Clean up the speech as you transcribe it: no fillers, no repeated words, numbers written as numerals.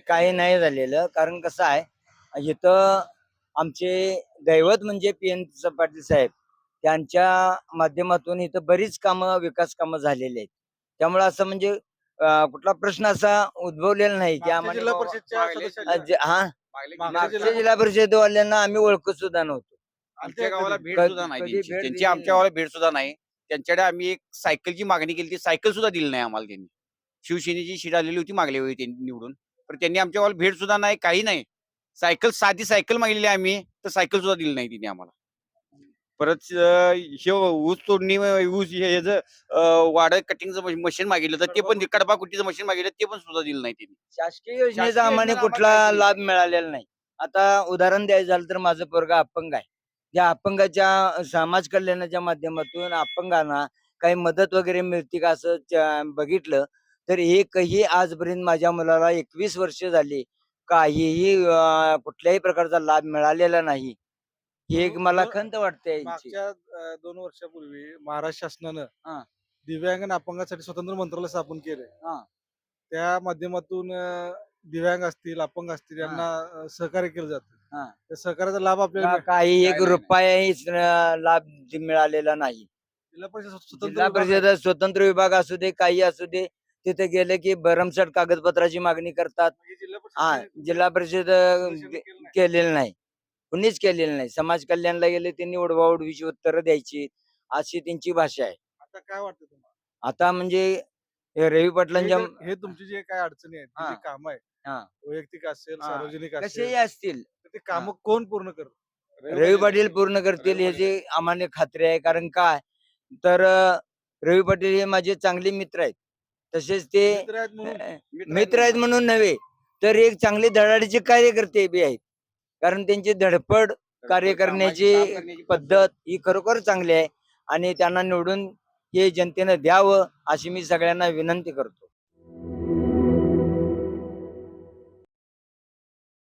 काही नाही झालेलं. कारण कसं आहे इथं आमचे दैवत म्हणजे PN पाटील साहेब त्यांच्या माध्यमातून इथं बरीच कामं विकास कामं झालेली आहेत. त्यामुळे असं म्हणजे कुठला प्रश्न असा उद्भवलेला नाही की मागच्या जिल्हा परिषदच्या सदस्याला हा मागच्या मागच्या जिल्हा परिषदवाल्यांना आम्ही ओळखत सुद्धा नव्हतो. आमच्या गावाला भेट कधी- सुद्धा नाही कधी त्यांची भेट त्यांची दिली आमच्या गावाला भेट सुद्धा नाही. त्यांच्याकडे आम्ही एक सायकलची मागणी केली, ती सायकल सुद्धा दिली नाही आम्हाला त्यांनी. शिवसेनेची शीट आलेली होती मागल्या वेळी त्यांनी निवडून, पण त्यांनी आमच्या गावाला भेट सुद्धा नाही, काही नाही. साधी सायकल मागलेली आम्ही, तर सायकल सुद्धा दिली नाही तिने आम्हाला. परत हे ऊस तोडणी ऊस वाढ कटिंगचं मशीन मागितलं, तर ते पण कडबा कुट्टीचं मशीन मागितलं, ते पण सुद्धा दिलं नाही त्यांनी. शासकीय योजनेचा शासकीय आम्हाला योजनेचा कुठला आम्हाला काहीच लाभ नाही. मिळालेला नाही. आता उदाहरण द्यायचं झालं तर माझं पोरगा अपंग आहे. त्या अपंगाच्या समाज कल्याणाच्या माध्यमातून अपंगांना काही मदत वगैरे मिळते का असं बघितलं तर एकही आजपर्यंत माझ्या मुलाला 21 वर्ष झाली काहीही कुठल्याही प्रकारचा लाभ मिळालेला नाही. ही एक मला खंत वाटते यांची. मागच्या 2 वर्षापूर्वी महाराष्ट्र शासनानं हा. दिव्यांग आणि अपंगासाठी स्वतंत्र मंत्रालय स्थापन केले. हा. त्या माध्यमातून दिव्यांग असतील अपंग असतील यांना सहकार्य केलं जातं. हा. त्या सहकार्याचा लाभ आपल्याला काही एक नाही. रुपयाही लाभ मिळालेला नाही. जिल्हा परिषद स्वतंत्र जिल्हा विभाग आहे. परिषद स्वतंत्र विभाग असू दे काही असू दे तिथे गेले की भरमसाठ कागदपत्राची मागणी करतात. म्हणजे जिल्हा हा परिषद जिल्हा परिषद केलं नाही. केलेलं नाही, कुणीच केलेलं नाही. समाज कल्याणला गेले त्यांनी उडवाउडवीची उत्तरं द्यायची अशी त्यांची भाषा आहे. आता काय वाटतं तुम्हाला? आता म्हणजे हे रवी पाटलांच्या हे तुमची जे काय अडचणी आहेत, हा. जी काम आहे, हा. वैयक्तिक असेल, हा. सार्वजनिक कसेही असेल, असतील तर ते काम कोण पूर्ण करतं? रवी पाटील पूर्ण करतील याची आम्हाला खात्री आहे. कारण काय तर रवी पाटील हे माझे चांगले मित्र आहेत. तसेच ते मित्र आहेत म्हणून मित्र आहेत म्हणून नव्हे तर एक चांगले धडाडीचे कार्यकर्ते बी आहेत. कारण त्यांची धडपड कार्य करण्याची पद्धत ही खरोखर चांगली आहे आणि त्यांना निवडून हे जनतेनं द्यावं अशी मी सगळ्यांना विनंती करतो.